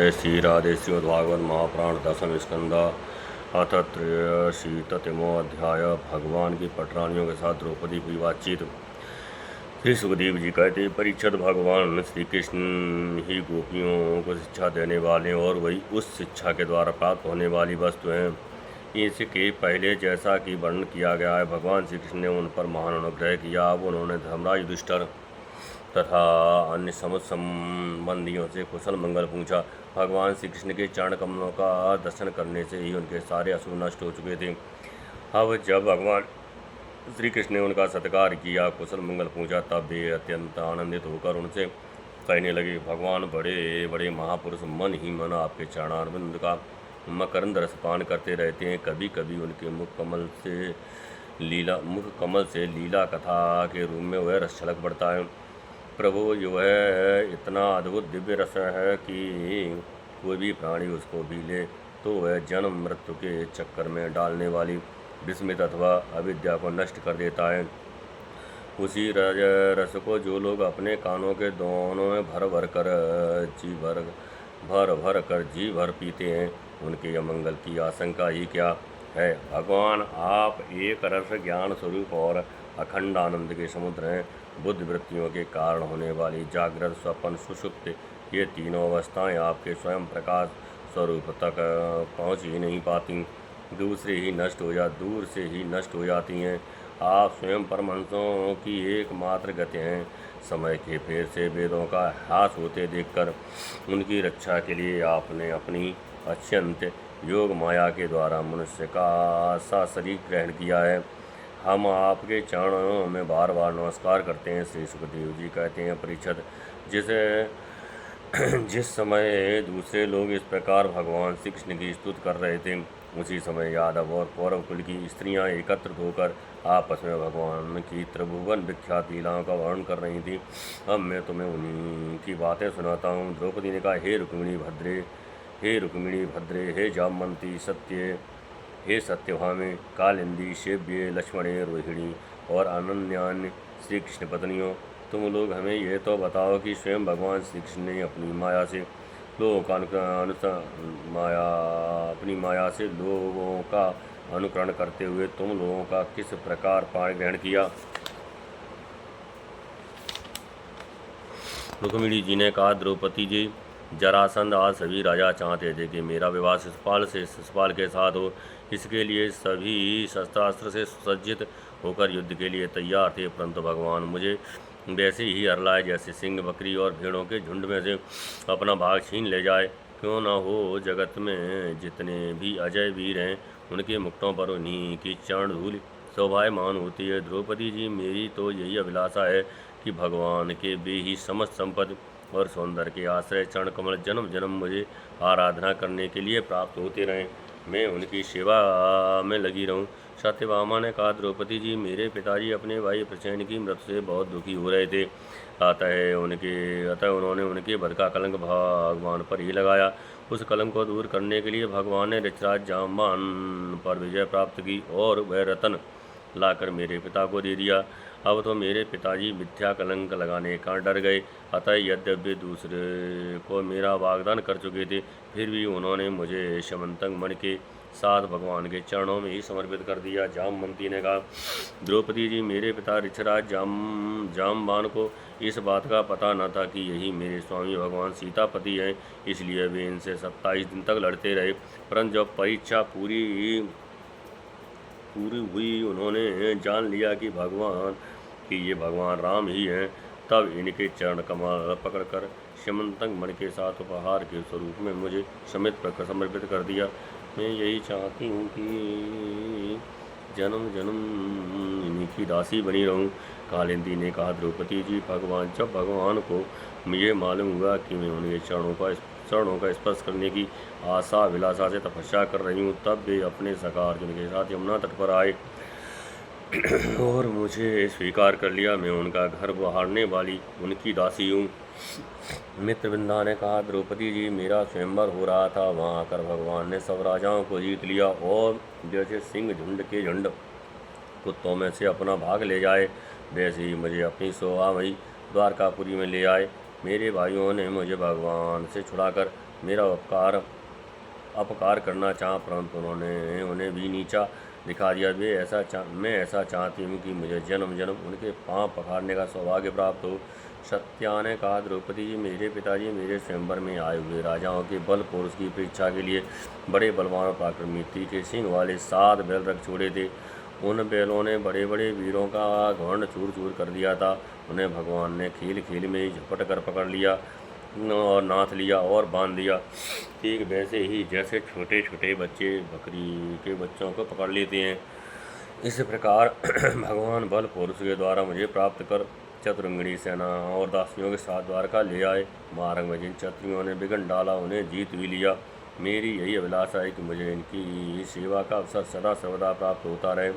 जय श्री राधे श्रीमद्भागवत महापुराण दशम स्कंद अथ त्रयशीतमो अध्याय। भगवान की पटरानियों के साथ द्रौपदी की बातचीत। श्री सुखदेव जी कहते, परीक्षित, भगवान श्री कृष्ण ही गोपियों को शिक्षा देने वाले और वही उस शिक्षा के द्वारा प्राप्त होने वाली वस्तु हैं। इसके पहले जैसा कि वर्णन किया गया है, भगवान श्री कृष्ण ने उन पर महान अनुग्रह किया। अब उन्होंने धर्मराज युधिष्ठिर तथा अन्य समस्त संबंधियों से कुशल मंगल पूछा। भगवान श्री कृष्ण के चरण कमलों का दर्शन करने से ही उनके सारे असुर नष्ट हो चुके थे। अब जब भगवान श्री कृष्ण ने उनका सत्कार किया, कुशल मंगल पूछा, तब वे अत्यंत आनंदित होकर उनसे कहने लगे, भगवान बड़े बड़े महापुरुष मन ही मन आपके चरणारविंद का मकरंद रसपान करते रहते हैं। कभी कभी उनके मुख कमल से लीला कथा के रूप में वह रस छलक पड़ता है। प्रभु, जो है इतना अद्भुत दिव्य रस है कि कोई भी प्राणी उसको भी ले तो वह जन्म मृत्यु के चक्कर में डालने वाली विस्मित अथवा अविद्या को नष्ट कर देता है। उसी रस को जो लोग अपने कानों के दोनों में भर भर कर जी भर पीते हैं, उनके अमंगल की आशंका ही क्या है। भगवान, आप एक रस ज्ञान स्वरूप और अखंड आनंद के समुद्र हैं। बुद्धि वृत्तियों के कारण होने वाली जागृत, स्वप्न, सुषुप्त, ये तीनों अवस्थाएं आपके स्वयं प्रकाश स्वरूप तक पहुंच ही नहीं पाती, दूर से ही नष्ट हो जाती हैं। आप स्वयं परमहंसों की एकमात्र गति हैं। समय के फेर से वेदों का ह्रास होते देखकर उनकी रक्षा के लिए आपने अपनी अत्यंत योग माया के द्वारा मनुष्य का सा शरीर ग्रहण किया है। हम आपके चरणों में बार बार नमस्कार करते हैं। श्री सुखदेव जी कहते हैं, परीक्षित, जिस समय दूसरे लोग इस प्रकार भगवान श्री कृष्ण की स्तुति कर रहे थे, उसी समय यादव और कौरव कुल की स्त्रियां एकत्रित होकर आपस में भगवान की त्रिभुवन विख्यात लीलाओं का वर्णन कर रही थी। अब मैं तुम्हें उन्हीं की बातें सुनाता हूँ। द्रौपदी ने कहा, हे रुक्मिणी भद्रे, हे जामवंती सत्य, हे सत्यभामे, कालिंदी, शेव्य, लक्ष्मणे, रोहिणी और अनन्यान्य श्री कृष्ण पत्नियों, तुम लोग हमें यह तो बताओ कि स्वयं भगवान श्री कृष्ण ने अपनी माया से लोगों का अनुकरण करते हुए तुम लोगों का किस प्रकार पाणी ग्रहण किया। रुक्मिणी जी ने कहा, द्रौपदी जी, जरासंध आज सभी राजा चाहते थे कि मेरा विवाह शिशुपाल के साथ हो। इसके लिए सभी शस्त्रास्त्र से सुसज्जित होकर युद्ध के लिए तैयार थे, परंतु भगवान मुझे वैसे ही हरलाए जैसे सिंह, बकरी और भेड़ों के झुंड में से अपना भाग छीन ले जाए। क्यों न हो, जगत में जितने भी अजय वीर हैं, उनके मुक्टों पर उन्हीं की चरण धूल शोभायमान होती है। द्रौपदी जी, मेरी तो यही अभिलाषा है कि भगवान के वे ही समस्त संपत्ति और सौंदर्य के आश्रय चरण कमल जन्म जन्म मुझे आराधना करने के लिए प्राप्त होते रहें, मैं उनकी सेवा में लगी रहूं। सत्यभामा ने कहा, द्रौपदी जी, मेरे पिताजी अपने भाई प्रसेन की मृत्यु से बहुत दुखी हो रहे थे, अतः उन्होंने उनके वध का कलंक भगवान पर ही लगाया। उस कलंक को दूर करने के लिए भगवान ने ऋषराज जाम्बान पर विजय प्राप्त की और वह रतन लाकर मेरे पिता को दे दिया। अब तो मेरे पिताजी मिथ्या कलंक लगाने का डर गए, अतः यद्यपि दूसरे को मेरा वाग्दान कर चुके थे, फिर भी उन्होंने मुझे शमंतक मणि के साथ भगवान के चरणों में ही समर्पित कर दिया। जामवंती ने कहा, द्रौपदी जी, मेरे पिता ऋषराज जामबान को इस बात का पता न था कि यही मेरे स्वामी भगवान सीतापति हैं, इसलिए वे इनसे 27 दिन तक लड़ते रहे। परंतु जब परीक्षा पूरी हुई, उन्होंने जान लिया कि ये भगवान राम ही हैं, तब इनके चरण कमल पकड़कर शमंतक मणि के साथ उपहार के स्वरूप में मुझे समर्पित कर दिया। मैं यही चाहती हूँ कि जन्म जन्म इन्हीं की दासी बनी रहूँ। कालिंदी ने कहा, द्रौपदी जी, जब भगवान को मुझे मालूम हुआ कि मैं उनके चरणों का स्पर्श करने की आशा अभिलाषा से तपस्या कर रही हूँ, तब वे अपने सखा अर्जुन के साथ यमुना तट पर आए और मुझे स्वीकार कर लिया। मैं उनका घर बहारने वाली उनकी दासी हूँ। मित्रवृंदा ने कहा, द्रौपदी जी, मेरा स्वयंवर हो रहा था, वहाँ आकर भगवान ने सब राजाओं को जीत लिया और जैसे सिंह झुंड के झुंड कुत्तों में से अपना भाग ले जाए, वैसे ही मुझे अपनी शोभामयी द्वारकापुरी में ले आए। मेरे भाइयों ने मुझे भगवान से छुड़ाकर मेरा अपकार करना चाहा, परंतु उन्होंने उन्हें भी नीचा दिखा दिया। मैं ऐसा चाहती हूँ कि मुझे जन्म जन्म उनके पांव पखारने का सौभाग्य प्राप्त हो। सत्या ने कहा, द्रौपदी जी, मेरे पिताजी मेरे स्वयंवर में आए हुए राजाओं के बल पुरुष की परीक्षा के लिए बड़े बलवान और पराक्रमी तीखे सिंह वाले 7 बैल रख छोड़े थे। उन बैलों ने बड़े बड़े वीरों का घमंड चूर चूर कर दिया था। उन्हें भगवान ने खेल खेल में ही झपट कर पकड़ लिया और नाथ लिया और बांध दिया, ठीक वैसे ही जैसे छोटे छोटे बच्चे बकरी के बच्चों को पकड़ लेते हैं। इस प्रकार भगवान बल पुरुष के द्वारा मुझे प्राप्त कर चतुरंगिणी सेना और दासियों के साथ द्वारका ले आए। मार्ग में जिन क्षत्रियों ने विघ्न डाला उन्हें जीत भी लिया। मेरी यही अभिलाषा है कि मुझे इनकी सेवा का अवसर सदा सर्वदा प्राप्त होता रहे।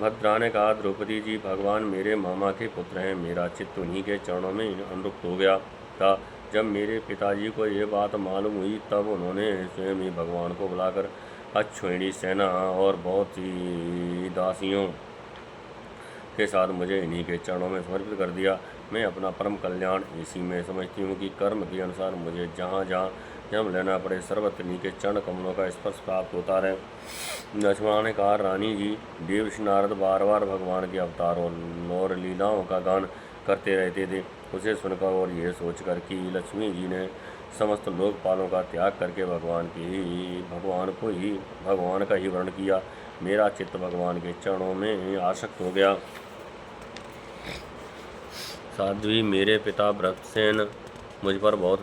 भद्रा ने कहा, द्रौपदी जी, भगवान मेरे मामा के पुत्र हैं। मेरा चित्त उन्हीं के चरणों में अनुरक्त हो गया था। जब मेरे पिताजी को ये बात मालूम हुई तब उन्होंने स्वयं ही भगवान को बुलाकर अक्षौहिणी सेना और बहुत ही दासियों के साथ मुझे इन्हीं के चरणों में समर्पित कर दिया। मैं अपना परम कल्याण इसी में समझती हूँ कि कर्म के अनुसार मुझे जहाँ जहाँ जन्म लेना पड़े सर्वत्र इन्हीं के चरण कमलों का स्पर्श प्राप्त होता रहे। लक्ष्मण ने कहा, रानी जी, देवर्षि नारद बार बार भगवान के अवतारों और लीलाओं का गान करते रहते थे। उसे सुनकर और यह सोचकर कि लक्ष्मी जी ने समस्त लोकपालों का त्याग करके भगवान का ही वर्ण किया, मेरा चित्त भगवान के चरणों में आसक्त हो गया। साध्वी, मेरे पिता भरतसेन मुझ पर बहुत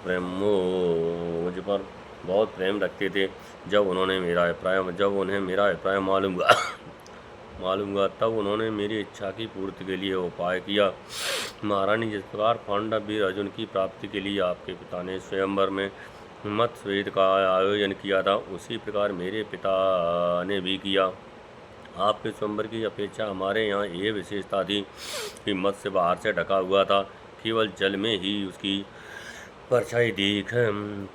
प्रेम रखते थे। जब उन्हें मेरा अभिप्राय मालूम हुआ तब उन्होंने मेरी इच्छा की पूर्ति के लिए उपाय किया। महारानी, जिस प्रकार पांडव वीर अर्जुन की प्राप्ति के लिए आपके पिता ने स्वयंवर में मत्स्यवेद का आयोजन किया था, उसी प्रकार मेरे पिता ने भी किया। आपके स्वयंवर की अपेक्षा हमारे यहाँ ये विशेषता थी कि मत्स्य बाहर से ढका हुआ था, केवल जल में ही उसकी परछाई दिख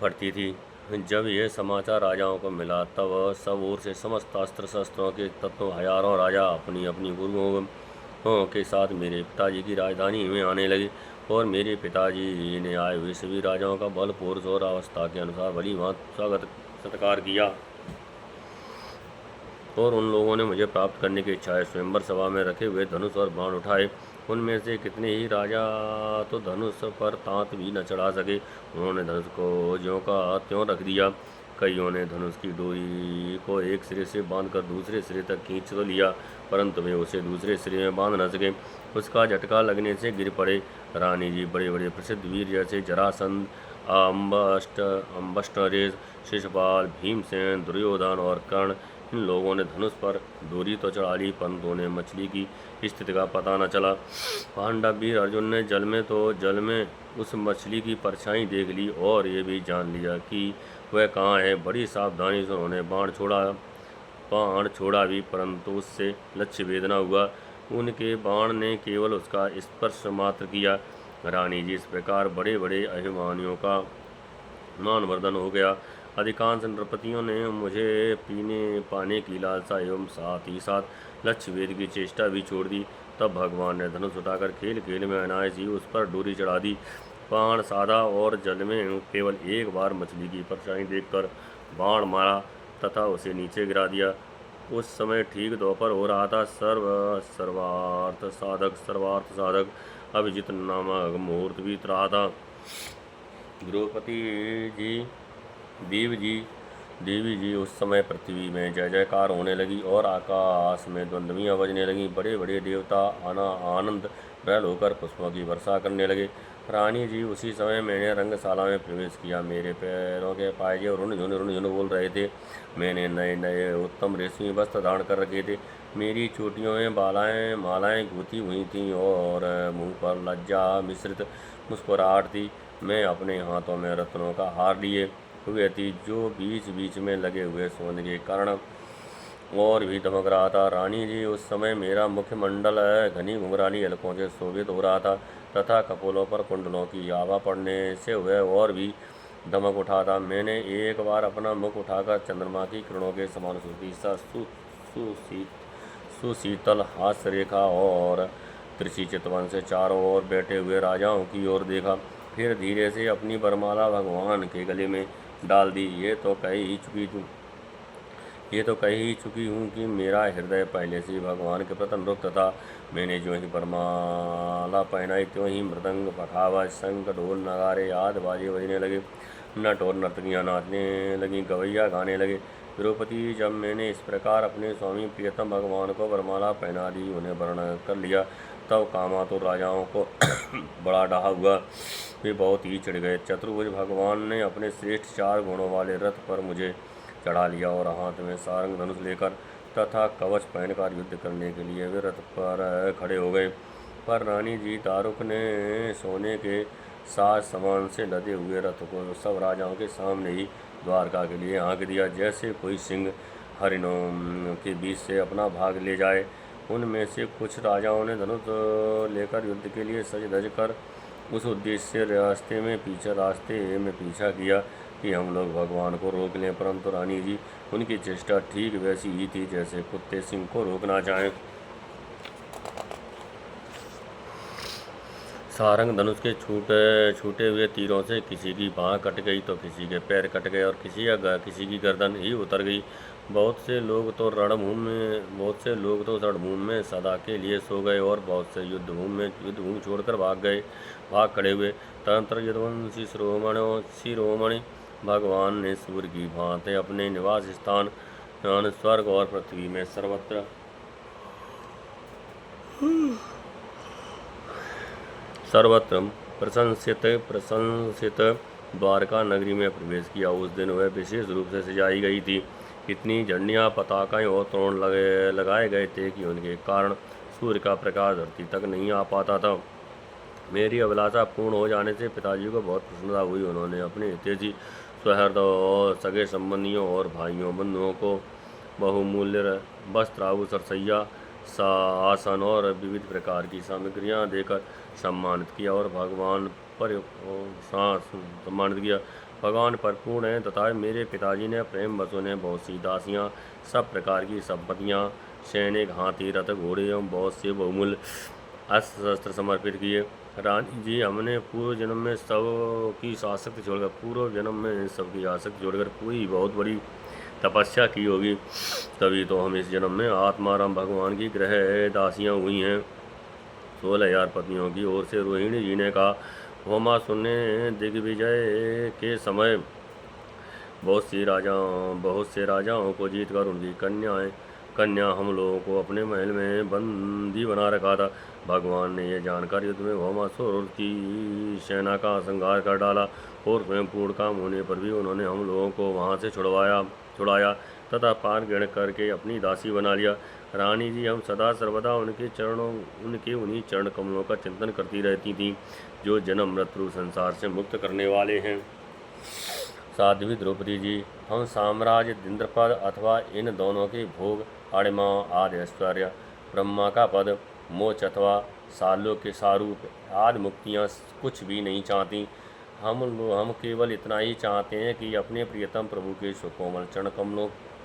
पड़ती थी। जब यह समाचार राजाओं को मिला तब सब ओर से समस्त अस्त्र शस्त्रों के तत्व हजारों राजा अपनी अपनी गुरुओं के साथ मेरे पिताजी की राजधानी में आने लगे और मेरे पिताजी ने आए हुए सभी राजाओं का बल पुरुष और अवस्था के अनुसार भली भांति स्वागत सत्कार किया। और उन लोगों ने मुझे प्राप्त करने की इच्छा है स्वयंवर सभा में रखे हुए धनुष और बाण उठाए। उनमें से कितने ही राजा तो धनुष पर तांत भी न चढ़ा सके, उन्होंने धनुष को ज्यों का त्यों रख दिया। कईयों ने धनुष की डोरी को एक सिरे से बांधकर दूसरे सिरे तक खींच तो लिया, परंतु वे उसे दूसरे सिरे में बांध न सके, उसका झटका लगने से गिर पड़े। रानी जी, बड़े बड़े प्रसिद्ध वीर जैसे जरासंध, अम्बष्टरेज, शिशुपाल, भीमसेन, दुर्योधन और कर्ण, इन लोगों ने धनुष पर डोरी तो चढ़ा ली, परंतु उन्हें मछली की स्थिति का पता न चला। पांडव वीर अर्जुन ने जल में उस मछली की परछाई देख ली और ये भी जान लिया कि वह कहाँ है। बड़ी सावधानी से उन्होंने बाण छोड़ा भी, परंतु उससे लक्ष्य भेद न हुआ। उनके बाण ने केवल उसका स्पर्श मात्र किया। रानी जी, इस प्रकार बड़े बड़े अभिमानियों का मानवर्धन हो गया। अधिकांश नृपतियों ने मुझे पाने की लालसा एवं साथ ही साथ लक्ष्य भेद की चेष्टा भी छोड़ दी। तब भगवान ने धनुष उठाकर खेल खेल में अनायास ही उस पर डोरी चढ़ा दी, बाण साधा और जल में केवल एक बार मछली की परछाई देखकर बाण मारा तथा उसे नीचे गिरा दिया। उस समय ठीक दोपहर हो रहा था। सर्वार्थ साधक अभिजित नामक मुहूर्त बीत रहा था। द्रौपदी जी, देवी जी उस समय पृथ्वी में जय जयकार होने लगी और आकाश में द्वंद्वियाँ बजने लगीं। बड़े बड़े देवता आनंद प्रबल होकर पुष्पों की वर्षा करने लगे। रानी जी, उसी समय मैंने रंगशाला में प्रवेश किया। मेरे पैरों के पायजे रुन झुन बोल रहे थे। मैंने नए नए उत्तम रेशमी वस्त्र धारण कर रखे थे। मेरी चोटियों में मालाएं गूंथी हुई थीं और मुंह पर लज्जा मिश्रित मुस्कुराहट थी। मैं अपने हाथों में रत्नों का हार लिए हुए थी जो बीच बीच में लगे हुए सोने के कारण और भी दमक रहा था। रानी जी, उस समय मेरा मुखमंडल घनी घुंघराली अलकों से शोभित हो रहा था तथा कपोलों पर कुंडलों की आभा पड़ने से वह और भी दमक उठा था। मैंने एक बार अपना मुख उठाकर चंद्रमा की किरणों के समान सुशीतल हास्य रेखा और त्रिशी चितवन से चारों ओर बैठे हुए राजाओं की ओर देखा। फिर धीरे से अपनी वरमाला भगवान के गले में डाल दी। ये तो कह ही चुकी हूँ कि मेरा हृदय पहले से ही भगवान के प्रति अनुरक्त था। मैंने जो ही वरमाला पहनाई त्यों ही मृदंग, पखावज, शंख, ढोल, नगारे आदि बाजे बजने लगे। नट और नर्तकियाँ नाचने लगीं, गवैया गाने लगे। द्रौपदी, जब मैंने इस प्रकार अपने स्वामी प्रियतम भगवान को वरमाला पहना दी, उन्हें वर्ण कर लिया, तब कामातुर राजाओं को बड़ा डहा हुआ। वे बहुत ही चिढ़ गए। चतुर्भुज भगवान ने अपने श्रेष्ठ 4 घोड़ों वाले रथ पर मुझे चढ़ा लिया और हाथ में सारंग धनुष लेकर तथा कवच पहनकर युद्ध करने के लिए वे रथ पर खड़े हो गए। पर रानी जी दारुक ने सोने के साज समान से लदे हुए रथ को सब राजाओं के सामने ही द्वारका के लिए हाँक दिया, जैसे कोई सिंह हरिणों के बीच से अपना भाग ले जाए। उनमें से कुछ राजाओं ने धनुष लेकर युद्ध के लिए सज धज कर उस उद्देश्य से रास्ते में पीछा किया कि हम लोग भगवान को रोक लें, परंतु रानी जी उनकी चेष्टा ठीक वैसी ही थी जैसे कुत्ते सिंह को रोकना चाहें। सारंग धनुष के छूटे हुए तीरों से किसी की बाँह कट गई तो किसी के पैर कट गए और किसी की गर्दन ही उतर गई। बहुत से लोग तो रणभूमि में सदा के लिए सो गए और बहुत से युद्धभूमि छोड़कर भाग खड़े हुए। तदनंतर यदुवंशी शिरोमणि भगवान ने सूर्य की भांति अपने निवास स्थान स्वर्ग और पृथ्वी में सर्वत्र प्रशंसित द्वारका नगरी में प्रवेश किया। उस दिन वह विशेष रूप से सजाई गई थी। इतनी झंडियाँ, पताकाएं और तोरण लगाए गए थे कि उनके कारण सूर्य का प्रकाश धरती तक नहीं आ पाता था। मेरी अभिलाषा पूर्ण हो जाने से पिताजी को बहुत प्रसन्नता हुई। उन्होंने अपने हितैषी सहृद और सगे संबंधियों और भाइयों बंधुओं को बहुमूल्य वस्त्र, आभूषण, सैया, आसन और विविध प्रकार की सामग्रियाँ देकर सम्मानित किया भगवान परिपूर्ण है तथा मेरे पिताजी ने प्रेम वश उन्हें बहुत सी दासियाँ, सब प्रकार की संपत्तियाँ, सैनिक, हाथी, रथ, घोड़े एवं बहुत से बहुमूल्य अस्त्र शस्त्र समर्पित किए। रानी जी, हमने पूर्व जन्म में सबकी आसक्ति छोड़कर पूरी बहुत बड़ी तपस्या की होगी, तभी तो हम इस जन्म में आत्माराम भगवान की ग्रह दासियाँ हुई हैं। 16,000 पत्नियों की ओर से रोहिणी जी ने कहा। होमासुर ने दिग्विजय के समय बहुत से राजाओं को जीतकर उनकी कन्या हम लोगों को अपने महल में बंदी बना रखा था। भगवान ने यह जानकर युद्ध में होमासुर की सेना का संहार कर डाला और स्वयं पूर्ण काम होने पर भी उन्होंने हम लोगों को वहां से छुड़ाया तथा पार ग्रहण करके अपनी दासी बना लिया। रानी जी, हम सदा सर्वदा उनके उन्हीं चरण कमलों का चिंतन करती रहती थीं जो जन्म मृत्यु संसार से मुक्त करने वाले हैं। साध्वी द्रौपदी जी, हम साम्राज्य, इंद्रपद अथवा इन दोनों के भोग, अणिमा आदि ऐश्वर्य, ब्रह्मा का पद, मोक्ष अथवा सालों के सारूप आदि मुक्तियाँ कुछ भी नहीं चाहती। हम केवल इतना ही चाहते हैं कि अपने प्रियतम प्रभु के सुकोमल चरण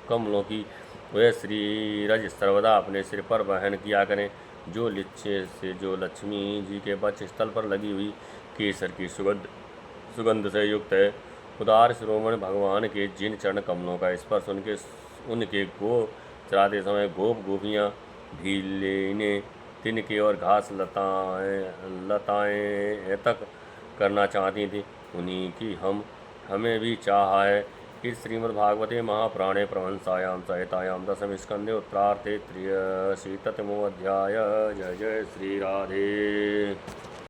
कमलों की वह श्री रज सर्वदा अपने सिर पर वहन किया करें, जो लक्ष्मी जी के वक्ष स्थल पर लगी हुई केसर की सुगंध से युक्त है। उदार शिरोमणि भगवान के जिन चरण कमलों का स्पर्श उनके गो चराते समय गोपियाँ भी लेने, तिनके और घास लताएं तक करना चाहती थी, उन्हीं की हमें भी चाह है। इस श्रीमद्भागवते महापुराणे प्रहंसायां संहितायां दशम स्कंदे उत्तरार्धे 83 अध्याय। जय जय श्री राधे।